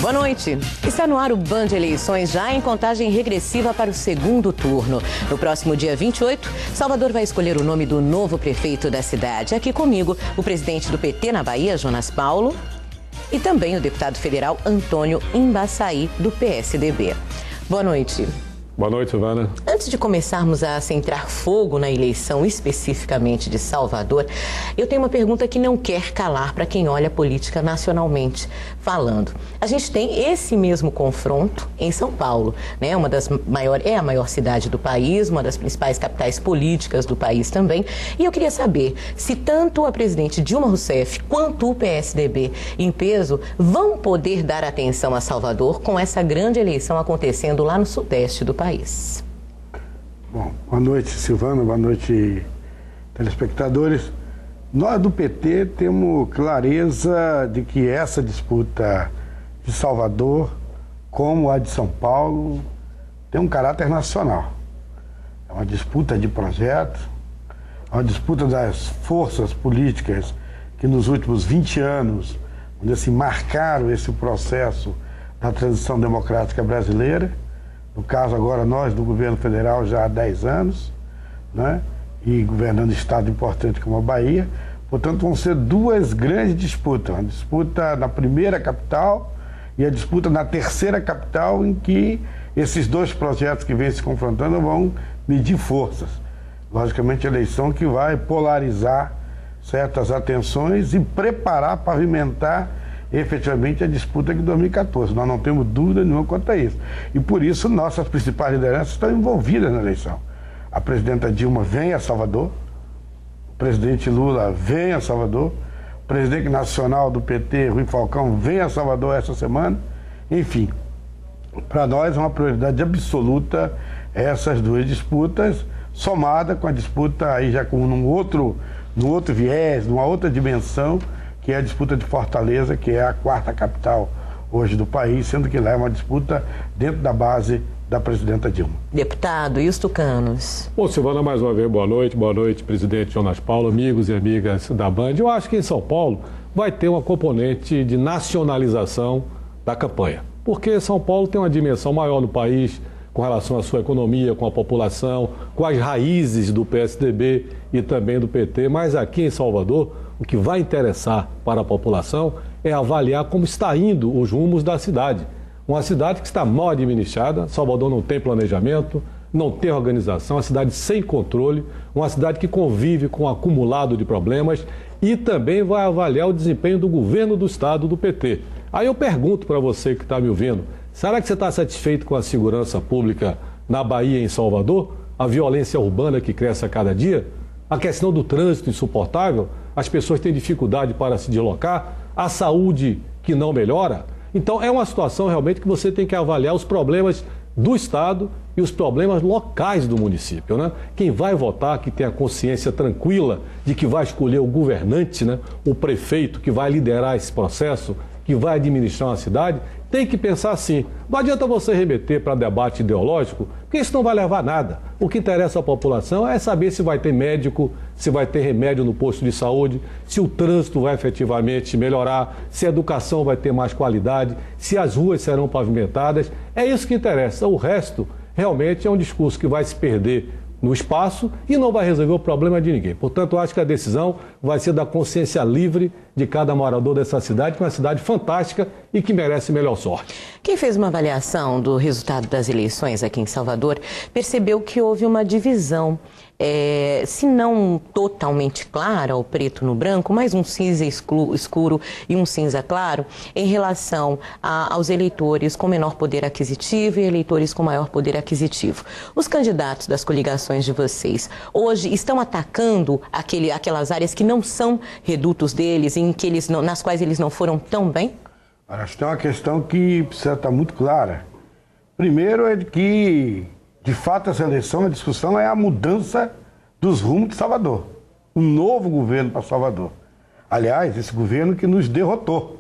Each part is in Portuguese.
Boa noite. Está no ar o Band Eleições, já em contagem regressiva para o segundo turno. No próximo dia 28, Salvador vai escolher o nome do novo prefeito da cidade. Aqui comigo, o presidente do PT na Bahia, Jonas Paulo, e também o deputado federal Antônio Embaçaí, do PSDB. Boa noite. Boa noite, Silvana. Antes de começarmos a centrar fogo na eleição especificamente de Salvador, eu tenho uma pergunta que não quer calar para quem olha a política nacionalmente falando. A gente tem esse mesmo confronto em São Paulo, né? É a maior cidade do país, uma das principais capitais políticas do país também. E eu queria saber se tanto a presidente Dilma Rousseff quanto o PSDB em peso vão poder dar atenção a Salvador com essa grande eleição acontecendo lá no sudeste do país. Bom, boa noite, Silvana, boa noite, telespectadores. Nós do PT temos clareza de que essa disputa de Salvador, como a de São Paulo, tem um caráter nacional. É uma disputa de projetos, é uma disputa das forças políticas que nos últimos 20 anos, onde se marcaram esse processo da transição democrática brasileira. No caso agora nós do governo federal já há 10 anos, né? E governando estado importante como a Bahia. Portanto, vão ser duas grandes disputas. Uma disputa na primeira capital e a disputa na terceira capital, em que esses dois projetos que vêm se confrontando vão medir forças. Logicamente, a eleição que vai polarizar certas atenções e preparar, pavimentar efetivamente a disputa de 2014. Nós não temos dúvida nenhuma quanto a isso. E por isso nossas principais lideranças estão envolvidas na eleição. A presidenta Dilma vem a Salvador, o presidente Lula vem a Salvador, o presidente nacional do PT, Rui Falcão, vem a Salvador essa semana. Enfim, para nós é uma prioridade absoluta essas duas disputas, somada com a disputa aí já com num outro viés, numa outra dimensão, que é a disputa de Fortaleza, que é a quarta capital hoje do país, sendo que lá é uma disputa dentro da base da presidenta Dilma. Deputado, e os tucanos? Bom, Silvana, mais uma vez, boa noite, presidente Jonas Paulo, amigos e amigas da Band. Eu acho que em São Paulo vai ter uma componente de nacionalização da campanha, porque São Paulo tem uma dimensão maior no país, com relação à sua economia, com a população, com as raízes do PSDB e também do PT, mas aqui em Salvador, o que vai interessar para a população é avaliar como está indo os rumos da cidade. Uma cidade que está mal administrada, Salvador não tem planejamento, não tem organização, uma cidade sem controle, uma cidade que convive com um acumulado de problemas e também vai avaliar o desempenho do governo do estado do PT. Aí eu pergunto para você que está me ouvindo, será que você está satisfeito com a segurança pública na Bahia e em Salvador? A violência urbana que cresce a cada dia? A questão do trânsito insuportável? As pessoas têm dificuldade para se deslocar? A saúde que não melhora? Então é uma situação realmente que você tem que avaliar os problemas do Estado e os problemas locais do município, né? Quem vai votar, que tem a consciência tranquila de que vai escolher o governante, né? O prefeito que vai liderar esse processo, que vai administrar uma cidade, tem que pensar assim. Não adianta você remeter para debate ideológico, porque isso não vai levar a nada. O que interessa à população é saber se vai ter médico, se vai ter remédio no posto de saúde, se o trânsito vai efetivamente melhorar, se a educação vai ter mais qualidade, se as ruas serão pavimentadas. É isso que interessa. O resto realmente é um discurso que vai se perder no espaço e não vai resolver o problema de ninguém. Portanto, eu acho que a decisão vai ser da consciência livre de cada morador dessa cidade, que é uma cidade fantástica e que merece melhor sorte. Quem fez uma avaliação do resultado das eleições aqui em Salvador percebeu que houve uma divisão, se não totalmente clara, o preto no branco, mas um cinza escuro e um cinza claro, em relação aos eleitores com menor poder aquisitivo e eleitores com maior poder aquisitivo. Os candidatos das coligações de vocês hoje estão atacando aquelas áreas que não são redutos deles, nas quais eles não foram tão bem? Acho que tem uma questão que precisa estar muito clara. Primeiro é de que, de fato, essa eleição, a discussão é a mudança dos rumos de Salvador. Um novo governo para Salvador. Aliás, esse governo que nos derrotou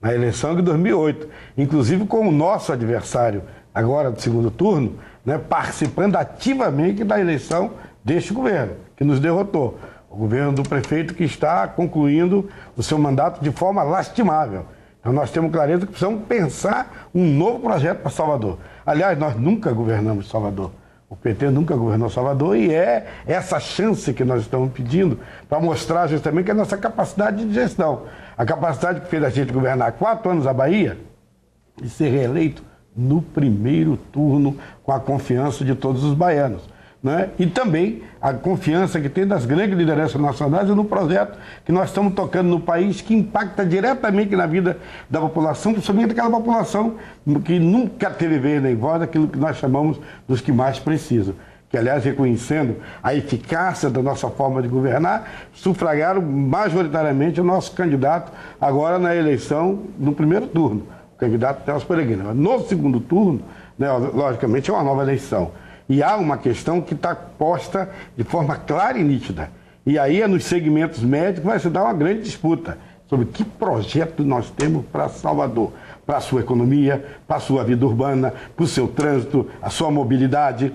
na eleição de 2008. Inclusive com o nosso adversário, agora do segundo turno, né, participando ativamente da eleição deste governo, que nos derrotou. O governo do prefeito que está concluindo o seu mandato de forma lastimável. Então nós temos clareza que precisamos pensar um novo projeto para Salvador. Aliás, nós nunca governamos Salvador. O PT nunca governou Salvador e é essa chance que nós estamos pedindo para mostrar justamente que é a nossa capacidade de gestão. A capacidade que fez a gente governar 4 anos a Bahia e ser reeleito no primeiro turno com a confiança de todos os baianos. Né? E também a confiança que tem das grandes lideranças nacionais e no projeto que nós estamos tocando no país, que impacta diretamente na vida da população, principalmente aquela população que nunca teve vez nem voz, daquilo que nós chamamos dos que mais precisam. Que, aliás, reconhecendo a eficácia da nossa forma de governar, sufragaram majoritariamente o nosso candidato agora na eleição no primeiro turno, o candidato Nelson Pellegrino. No segundo turno, né, logicamente, é uma nova eleição. E há uma questão que está posta de forma clara e nítida. E aí é nos segmentos médicos vai se dar uma grande disputa sobre que projeto nós temos para Salvador, para a sua economia, para a sua vida urbana, para o seu trânsito, a sua mobilidade,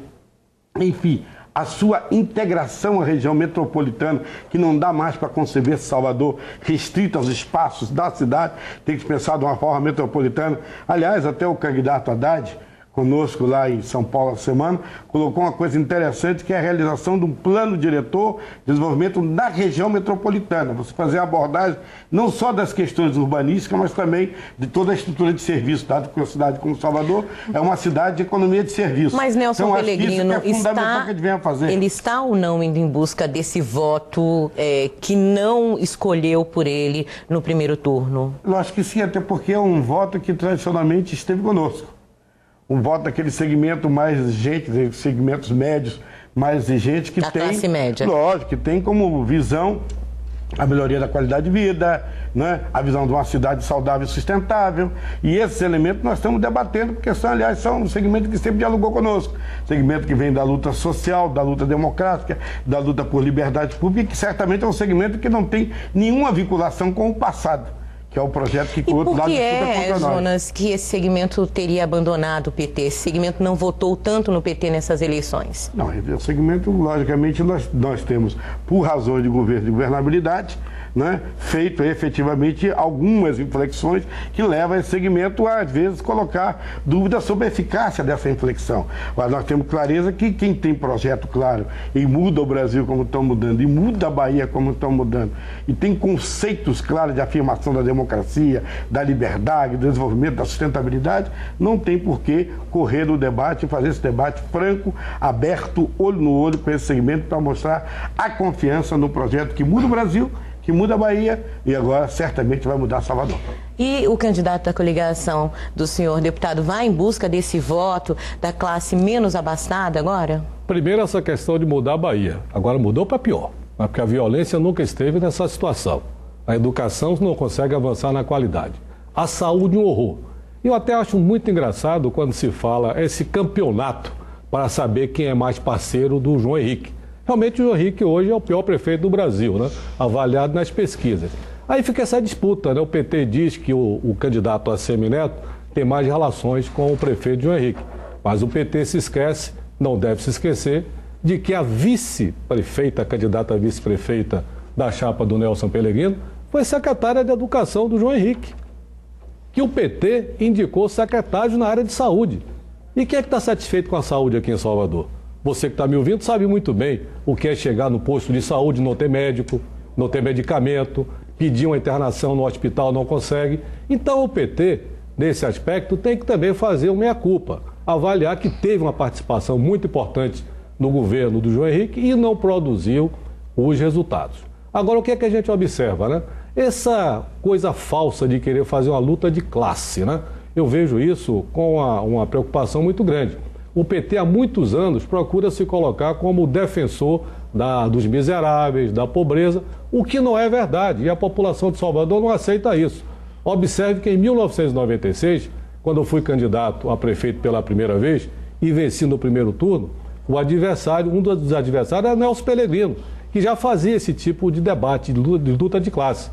enfim, a sua integração à região metropolitana, que não dá mais para conceber Salvador restrita aos espaços da cidade, tem que se pensar de uma forma metropolitana. Aliás, até o candidato Haddad, conosco lá em São Paulo essa semana, colocou uma coisa interessante, que é a realização de um plano diretor de desenvolvimento da região metropolitana. Você fazer a abordagem não só das questões urbanísticas, mas também de toda a estrutura de serviço, dado que uma cidade como Salvador é uma cidade de economia de serviço. Mas Nelson então, Pellegrino ele está ou não indo em busca desse voto que não escolheu por ele no primeiro turno? Eu acho que sim, até porque é um voto que tradicionalmente esteve conosco. Um voto daquele segmento mais exigente, segmentos médios mais exigentes, que tem, classe média. Lógico, que tem como visão a melhoria da qualidade de vida, né? A visão de uma cidade saudável e sustentável. E esses elementos nós estamos debatendo, porque aliás, são um segmento que sempre dialogou conosco. Segmento que vem da luta social, da luta democrática, da luta por liberdade pública, que certamente é um segmento que não tem nenhuma vinculação com o passado, que é o projeto que o outro lado disputa contra nós. Jonas, que esse segmento teria abandonado o PT? Esse segmento não votou tanto no PT nessas eleições? Não, o segmento, logicamente, nós temos, por razões de governo, de governabilidade, né, feito efetivamente algumas inflexões que levam esse segmento a, às vezes, colocar dúvidas sobre a eficácia dessa inflexão. Mas nós temos clareza que quem tem projeto claro e muda o Brasil como estão mudando, e muda a Bahia como estão mudando, e tem conceitos claros de afirmação da democracia, da liberdade, do desenvolvimento, da sustentabilidade, não tem por que correr no debate e fazer esse debate franco, aberto, olho no olho com esse segmento, para mostrar a confiança no projeto que muda o Brasil, que muda a Bahia e agora certamente vai mudar Salvador. E o candidato da coligação do senhor deputado vai em busca desse voto da classe menos abastada agora? Primeiro, essa questão de mudar a Bahia. Agora mudou para pior, porque a violência nunca esteve nessa situação. A educação não consegue avançar na qualidade. A saúde, um horror. Eu até acho muito engraçado quando se fala esse campeonato para saber quem é mais parceiro do João Henrique. Realmente o João Henrique hoje é o pior prefeito do Brasil, né? Avaliado nas pesquisas. Aí fica essa disputa, né? O PT diz que o candidato ACM Neto tem mais relações com o prefeito João Henrique. Mas o PT se esquece, não deve se esquecer, de que a vice-prefeita, a candidata vice-prefeita da chapa do Nelson Pellegrino, foi secretária de Educação do João Henrique. Que o PT indicou secretários na área de saúde. E quem é que está satisfeito com a saúde aqui em Salvador? Você que está me ouvindo sabe muito bem o que é chegar no posto de saúde, não ter médico, não ter medicamento, pedir uma internação no hospital, não consegue. Então o PT, nesse aspecto, tem que também fazer uma meia-culpa, avaliar que teve uma participação muito importante no governo do João Henrique e não produziu os resultados. Agora, o que é que a gente observa, né? Essa coisa falsa de querer fazer uma luta de classe, né? Eu vejo isso com uma preocupação muito grande. O PT há muitos anos procura se colocar como defensor dos miseráveis, da pobreza, o que não é verdade, e a população de Salvador não aceita isso. Observe que em 1996, quando eu fui candidato a prefeito pela primeira vez e venci no primeiro turno, um dos adversários era Nelson Pellegrino, que já fazia esse tipo de debate, de luta de classe.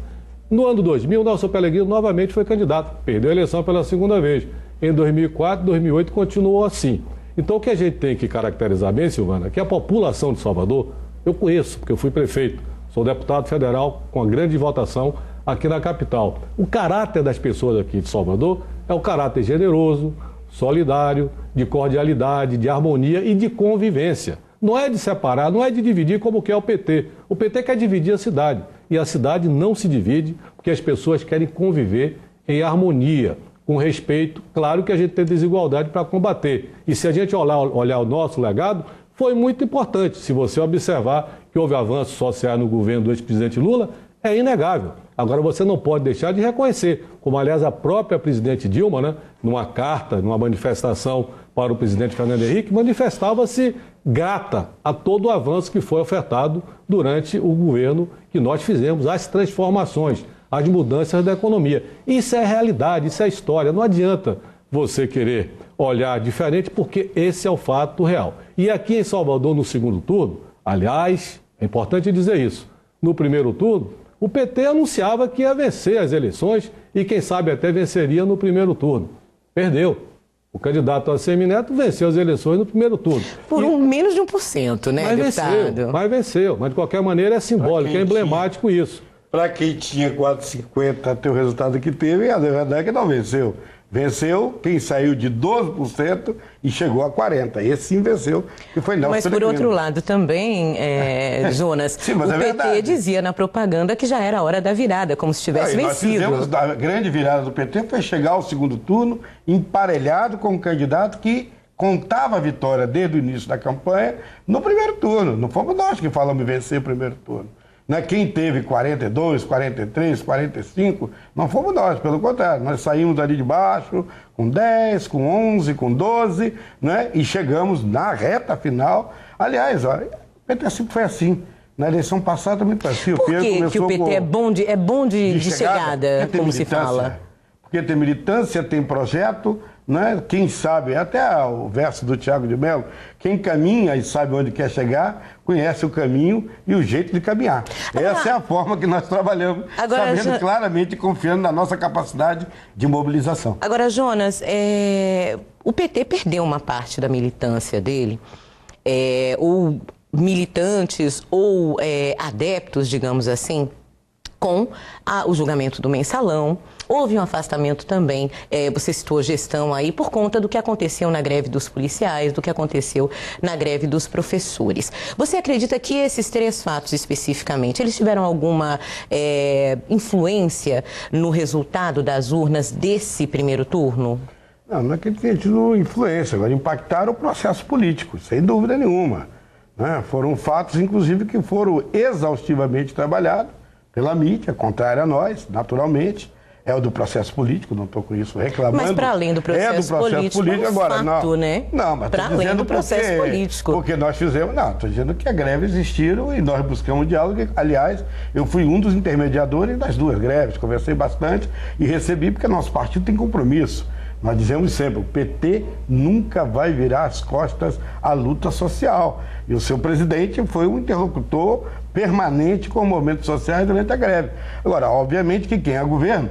No ano 2000, Nelson Pellegrino novamente foi candidato, perdeu a eleição pela segunda vez. Em 2004, 2008 continuou assim. Então, o que a gente tem que caracterizar bem, Silvana, é que a população de Salvador, eu conheço, porque eu fui prefeito, sou deputado federal com a grande votação aqui na capital. O caráter das pessoas aqui de Salvador é o caráter generoso, solidário, de cordialidade, de harmonia e de convivência. Não é de separar, não é de dividir como quer o PT. O PT quer dividir a cidade. E a cidade não se divide porque as pessoas querem conviver em harmonia, com respeito. Claro que a gente tem desigualdade para combater. E se a gente olhar o nosso legado, foi muito importante. Se você observar que houve avanços sociais no governo do ex-presidente Lula, é inegável. Agora, você não pode deixar de reconhecer, como aliás a própria presidente Dilma, né, numa carta, numa manifestação para o presidente Fernando Henrique, manifestava-se grata a todo o avanço que foi ofertado durante o governo que nós fizemos, as transformações, as mudanças da economia. Isso é realidade, isso é história. Não adianta você querer olhar diferente, porque esse é o fato real. E aqui em Salvador, no segundo turno, aliás, é importante dizer isso, no primeiro turno, o PT anunciava que ia vencer as eleições e, quem sabe, até venceria no primeiro turno. Perdeu. O candidato ACM Neto venceu as eleições no primeiro turno. Por menos de 1%, né, deputado? Mas venceu. Mas, de qualquer maneira, é simbólico, é emblemático isso. Para quem tinha 4,50 ter o resultado que teve, a verdade é que não venceu. Venceu quem saiu de 12% e chegou a 40%. Esse sim venceu, que foi Nelson Mas, por outro lado, também, Jonas, sim, mas o PT dizia na propaganda que já era a hora da virada, como se tivesse vencido. A grande virada do PT foi chegar ao segundo turno emparelhado com um candidato que contava a vitória desde o início da campanha no primeiro turno. Não fomos nós que falamos em vencer o primeiro turno. Quem teve 42, 43, 45, não fomos nós, pelo contrário. Nós saímos ali de baixo com 10, com 11, com 12, né? E chegamos na reta final. Aliás, o PT sempre foi assim. Na eleição passada também foi assim. Por que o PT é bom de chegada, como se fala? Porque tem militância, tem projeto, né? Quem sabe, até o verso do Tiago de Mello, quem caminha e sabe onde quer chegar, conhece o caminho e o jeito de caminhar. Essa é a forma que nós trabalhamos, sabendo claramente e confiando na nossa capacidade de mobilização. Agora, Jonas, o PT perdeu uma parte da militância dele, ou militantes ou adeptos, digamos assim, com o julgamento do Mensalão. Houve um afastamento também, você citou gestão aí, por conta do que aconteceu na greve dos policiais, do que aconteceu na greve dos professores. Você acredita que esses 3 fatos especificamente, eles tiveram alguma influência no resultado das urnas desse primeiro turno? Não é que tenha tido influência, agora impactaram o processo político, sem dúvida nenhuma. Né? Foram fatos, inclusive, que foram exaustivamente trabalhados pela mídia, contrária a nós, naturalmente. É o do processo político, não estou com isso reclamando. Mas para além do processo político, agora, fato, né? Não, mas para além do processo político. Porque nós fizemos, estou dizendo que a greve existiram e nós buscamos diálogo. Aliás, eu fui um dos intermediadores das 2 greves, conversei bastante e recebi, porque nosso partido tem compromisso. Nós dizemos sempre, o PT nunca vai virar as costas à luta social. E o seu presidente foi um interlocutor permanente com movimentos sociais durante a greve. Agora, obviamente que quem é governo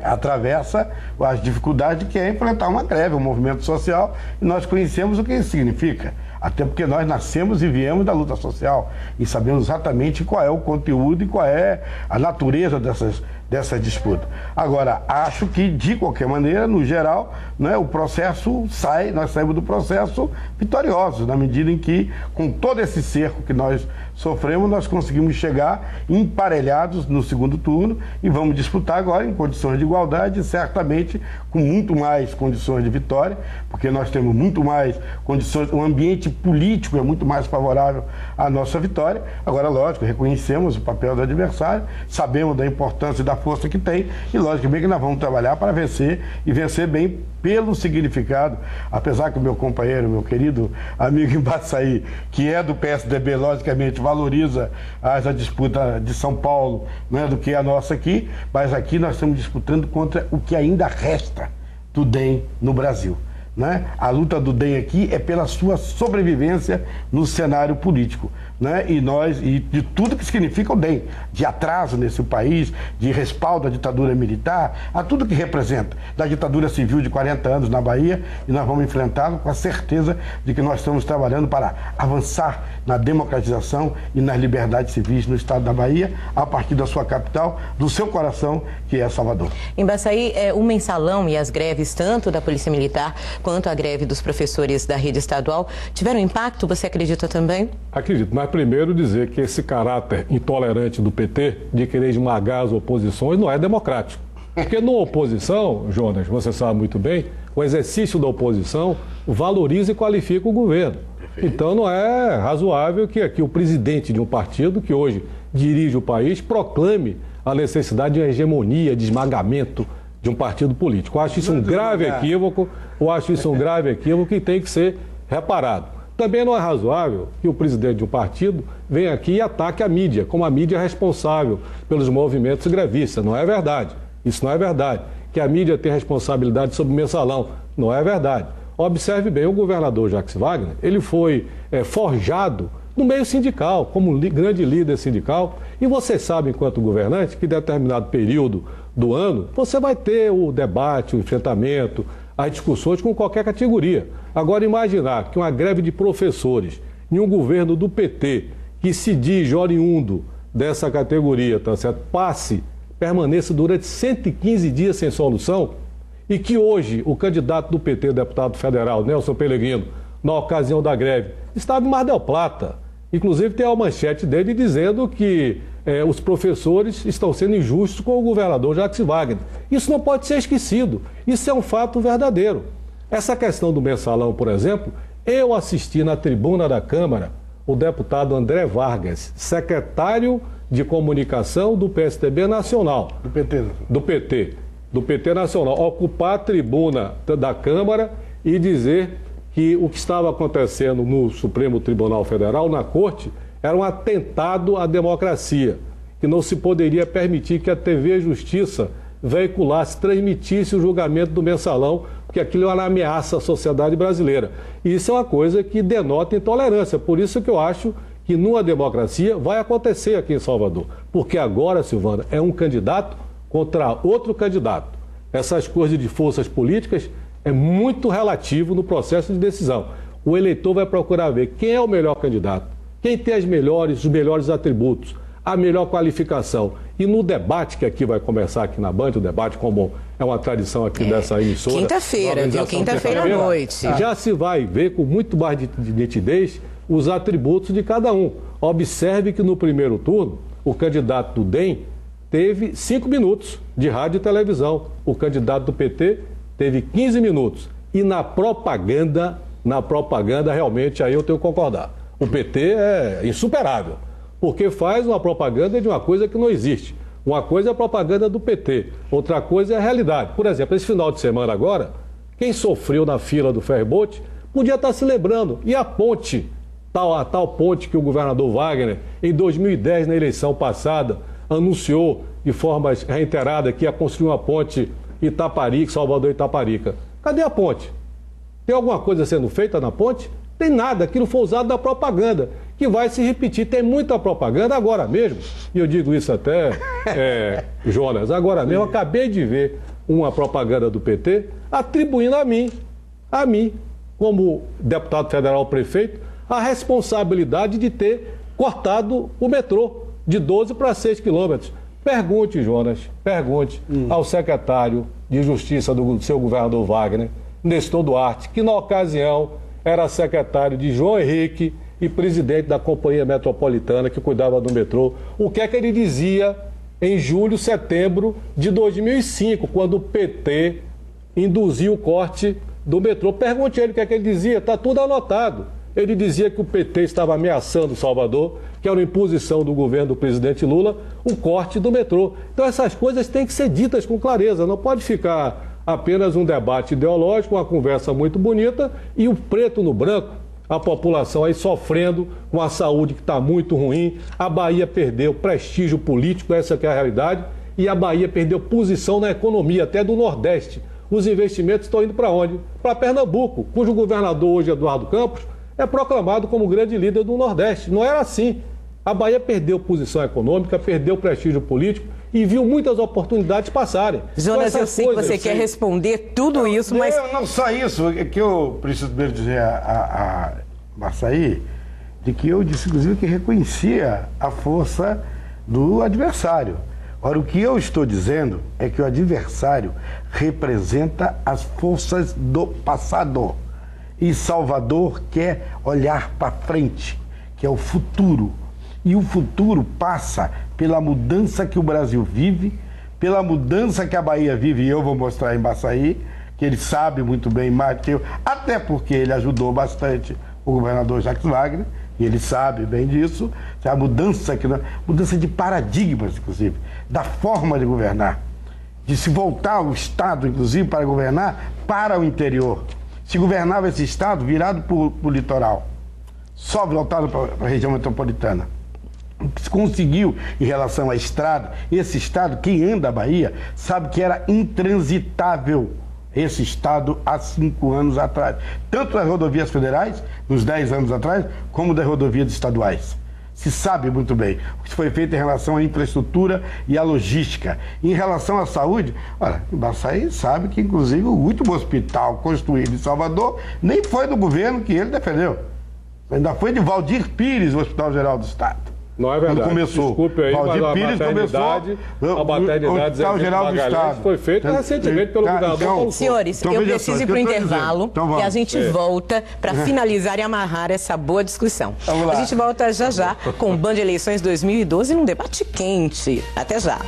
atravessa as dificuldades que é enfrentar uma greve, um movimento social, e nós conhecemos o que isso significa. Até porque nós nascemos e viemos da luta social e sabemos exatamente qual é o conteúdo e qual é a natureza dessa disputa. Agora, acho que, de qualquer maneira, no geral, né, o processo nós saímos do processo vitoriosos, na medida em que, com todo esse cerco que nós sofremos, nós conseguimos chegar emparelhados no segundo turno e vamos disputar agora em condições de igualdade, certamente com muito mais condições de vitória, porque nós temos muito mais condições, o ambiente político é muito mais favorável à nossa vitória. Agora, lógico, reconhecemos o papel do adversário, sabemos da importância e da força que tem e, logicamente, que nós vamos trabalhar para vencer e vencer bem pelo significado, apesar que o meu companheiro, meu querido amigo Embaçaí, que é do PSDB, logicamente, valoriza a disputa de São Paulo, né, do que a nossa aqui, mas aqui nós estamos disputando contra o que ainda resta do DEM no Brasil. né? A luta do DEM aqui é pela sua sobrevivência no cenário político, né? E de tudo que significa o DEM, de atraso nesse país, de respaldo à ditadura militar, a tudo que representa, da ditadura civil de 40 anos na Bahia, e nós vamos enfrentá-lo com a certeza de que nós estamos trabalhando para avançar na democratização e nas liberdades civis no estado da Bahia, a partir da sua capital, do seu coração, que é Salvador. Em Baçaí, o mensalão e as greves, tanto da Polícia Militar quanto a greve dos professores da rede estadual, tiveram impacto, você acredita também? Acredito, mas primeiro dizer que esse caráter intolerante do PT de querer esmagar as oposições não é democrático. Porque na oposição, Jonas, você sabe muito bem, o exercício da oposição valoriza e qualifica o governo. Então não é razoável que aqui o presidente de um partido que hoje dirige o país proclame a necessidade de uma hegemonia, de esmagamento de um partido político. Eu acho isso um grave equívoco, que tem que ser reparado. Também não é razoável que o presidente de um partido venha aqui e ataque a mídia, como a mídia é responsável pelos movimentos grevistas. Não é verdade. Isso não é verdade. Que a mídia tem responsabilidade sobre o mensalão. Não é verdade. Observe bem, o governador Jacques Wagner, ele foi forjado no meio sindical, como grande líder sindical, e você sabe, enquanto governante, que em determinado período do ano, você vai ter o debate, o enfrentamento, as discussões com qualquer categoria. Agora, imaginar que uma greve de professores em um governo do PT, que se diz oriundo dessa categoria, tá certo? Permaneça durante 115 dias sem solução, e que hoje o candidato do PT, deputado federal, Nelson Pellegrino, na ocasião da greve, estava em Mar del Plata. Inclusive tem a manchete dele dizendo que os professores estão sendo injustos com o governador Jacques Wagner. Isso não pode ser esquecido. Isso é um fato verdadeiro. Essa questão do mensalão, por exemplo, eu assisti na tribuna da Câmara o deputado André Vargas, secretário de comunicação do PSDB Nacional. Do PT Nacional, ocupar a tribuna da Câmara e dizer que o que estava acontecendo no Supremo Tribunal Federal, na Corte, era um atentado à democracia, que não se poderia permitir que a TV Justiça veiculasse, transmitisse o julgamento do mensalão, porque aquilo é uma ameaça à sociedade brasileira. E isso é uma coisa que denota intolerância. Por isso que eu acho que numa democracia vai acontecer aqui em Salvador. Porque agora, Silvana, é um candidato contra outro candidato. Essas coisas de forças políticas é muito relativo no processo de decisão. O eleitor vai procurar ver quem é o melhor candidato, quem tem os melhores atributos, a melhor qualificação. E no debate que aqui vai começar aqui na Band, o debate como é uma tradição aqui dessa emissora. Quinta-feira, viu? Quinta-feira à noite. Já se vai ver com muito mais de nitidez os atributos de cada um. Observe que no primeiro turno, o candidato do DEM teve 5 minutos de rádio e televisão. O candidato do PT teve 15 minutos. E na propaganda, realmente, aí eu tenho que concordar. O PT é insuperável, porque faz uma propaganda de uma coisa que não existe. Uma coisa é a propaganda do PT, outra coisa é a realidade. Por exemplo, esse final de semana agora, quem sofreu na fila do ferryboat podia estar se lembrando. E a ponte, a tal ponte que o governador Wagner, em 2010, na eleição passada, anunciou de forma reiterada que ia construir uma ponte Itaparica, Salvador-Itaparica. Cadê a ponte? Tem alguma coisa sendo feita na ponte? Tem nada, aquilo foi usado na propaganda, que vai se repetir. Tem muita propaganda agora mesmo, e eu digo isso até, Jonas, agora mesmo, eu acabei de ver uma propaganda do PT atribuindo a mim, como deputado federal prefeito, a responsabilidade de ter cortado o metrô de 12 para 6 quilômetros. Pergunte, Jonas, ao secretário de Justiça do seu governador Wagner, Nestor Duarte, que na ocasião era secretário de João Henrique e presidente da Companhia Metropolitana que cuidava do metrô. O que é que ele dizia em julho, setembro de 2005, quando o PT induziu o corte do metrô? Pergunte a ele o que é que ele dizia, está tudo anotado. Ele dizia que o PT estava ameaçando Salvador, que era uma imposição do governo do presidente Lula, o corte do metrô. Então essas coisas têm que ser ditas com clareza, não pode ficar apenas um debate ideológico, uma conversa muito bonita e o preto no branco, a população aí sofrendo com a saúde que está muito ruim, a Bahia perdeu prestígio político, essa que é a realidade, e a Bahia perdeu posição na economia, até do Nordeste. os investimentos estão indo para onde? Para Pernambuco, cujo governador hoje, Eduardo Campos, é proclamado como grande líder do Nordeste. Não era assim. A Bahia perdeu posição econômica, perdeu prestígio político e viu muitas oportunidades passarem. Jonas, eu sei que você quer responder tudo isso, mas... Não só isso, é que eu preciso primeiro dizer a Massaí, de que eu disse, inclusive, que reconhecia a força do adversário. Ora, o que eu estou dizendo é que o adversário representa as forças do passado. E Salvador quer olhar para frente, que é o futuro. E o futuro passa pela mudança que o Brasil vive, pela mudança que a Bahia vive, e eu vou mostrar em Baçaí, que ele sabe muito bem mais que eu, até porque ele ajudou bastante o governador Jacques Wagner, e ele sabe bem disso, a mudança de paradigmas, inclusive, da forma de governar, de se voltar o Estado, inclusive, para governar para o interior. Se governava esse Estado virado para o litoral, só voltado para a região metropolitana. O que se conseguiu em relação à estrada, esse Estado, quem anda a Bahia, sabe que era intransitável esse Estado há 5 anos atrás. Tanto das rodovias federais, nos 10 anos atrás, como das rodovias estaduais. Se sabe muito bem o que foi feito em relação à infraestrutura e à logística. Em relação à saúde, olha, o Baçaí sabe que, inclusive, o último hospital construído em Salvador nem foi do governo que ele defendeu. Ainda foi de Valdir Pires, o Hospital Geral do Estado. Não é verdade. Quando começou. Desculpe aí, Valdir mas Pires começou. A maternidade Hospital Geral do Estado foi feita recentemente pelo governador. Senhores, eu preciso ir para o intervalo e a gente volta para finalizar e amarrar essa boa discussão. A gente volta já já com o Band Eleições 2012 num debate quente. Até já.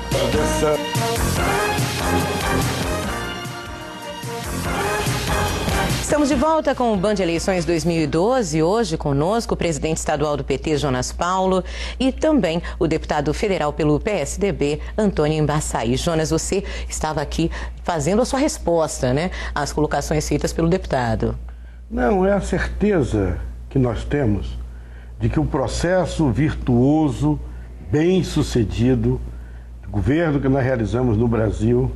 Estamos de volta com o Band Eleições 2012. Hoje conosco o presidente estadual do PT, Jonas Paulo, e também o deputado federal pelo PSDB, Antônio Embaçaí. Jonas, você estava aqui fazendo a sua resposta, né, às colocações feitas pelo deputado. Não, é a certeza que nós temos de que o processo virtuoso, bem-sucedido, de governo que nós realizamos no Brasil,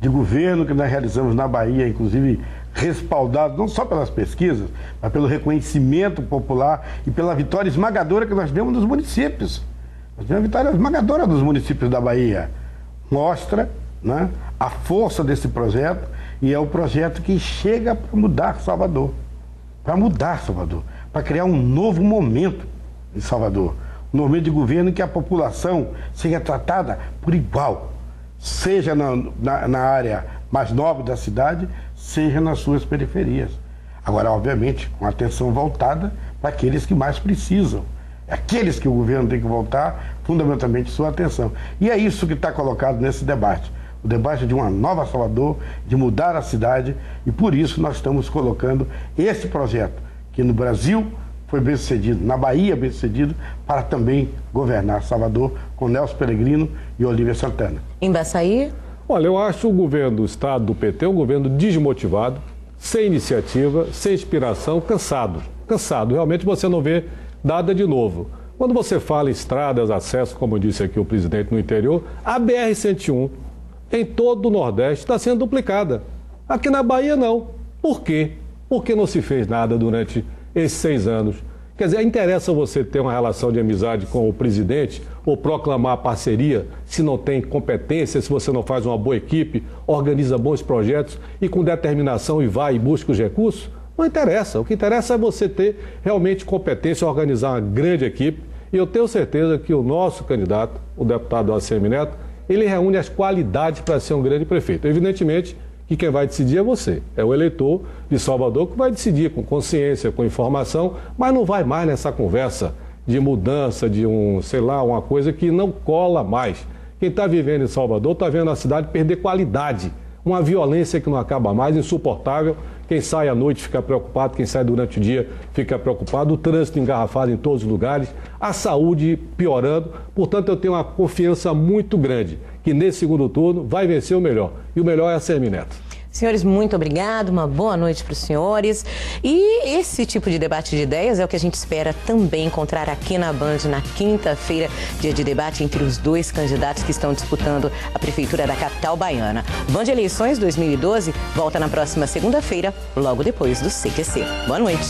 de governo que nós realizamos na Bahia, inclusive respaldado não só pelas pesquisas, mas pelo reconhecimento popular e pela vitória esmagadora que nós demos nos municípios. Nós tivemos a vitória esmagadora dos municípios da Bahia. Mostra, né, a força desse projeto, e é o projeto que chega para mudar Salvador. Para criar um novo momento em Salvador. Um momento de governo em que a população seja tratada por igual, seja na área mais nobre da cidade, seja nas suas periferias. Agora, obviamente, com atenção voltada para aqueles que mais precisam. Aqueles que o governo tem que voltar, fundamentalmente, sua atenção. E é isso que está colocado nesse debate. O debate de uma nova Salvador, de mudar a cidade, e por isso nós estamos colocando esse projeto, que no Brasil foi bem sucedido, na Bahia bem sucedido, para também governar Salvador com Nelson Pellegrino e Olívia Santana. Embaçaí? Olha, eu acho o governo do Estado, do PT, um governo desmotivado, sem iniciativa, sem inspiração, cansado. Cansado. Realmente você não vê nada de novo. Quando você fala em estradas, acesso, como disse aqui o presidente, no interior, a BR-101, em todo o Nordeste, está sendo duplicada. Aqui na Bahia, não. Por quê? Porque não se fez nada durante esses 6 anos. Quer dizer, interessa você ter uma relação de amizade com o presidente ou proclamar parceria se não tem competência, se você não faz uma boa equipe, organiza bons projetos e com determinação e vai e busca os recursos? Não interessa. O que interessa é você ter realmente competência, organizar uma grande equipe. E eu tenho certeza que o nosso candidato, o deputado ACM Neto, ele reúne as qualidades para ser um grande prefeito. Evidentemente que quem vai decidir é você, é o eleitor de Salvador que vai decidir com consciência, com informação, mas não vai mais nessa conversa de mudança, de uma coisa que não cola mais. Quem está vivendo em Salvador está vendo a cidade perder qualidade, uma violência que não acaba mais, insuportável. Quem sai à noite fica preocupado, quem sai durante o dia fica preocupado, o trânsito engarrafado em todos os lugares, a saúde piorando. Portanto, eu tenho uma confiança muito grande que nesse segundo turno vai vencer o melhor. E o melhor é a ACM Neto. Senhores, muito obrigado, uma boa noite para os senhores. E esse tipo de debate de ideias é o que a gente espera também encontrar aqui na Band na quinta-feira, dia de debate entre os dois candidatos que estão disputando a prefeitura da capital baiana. Band Eleições 2012 volta na próxima segunda-feira, logo depois do CQC. Boa noite.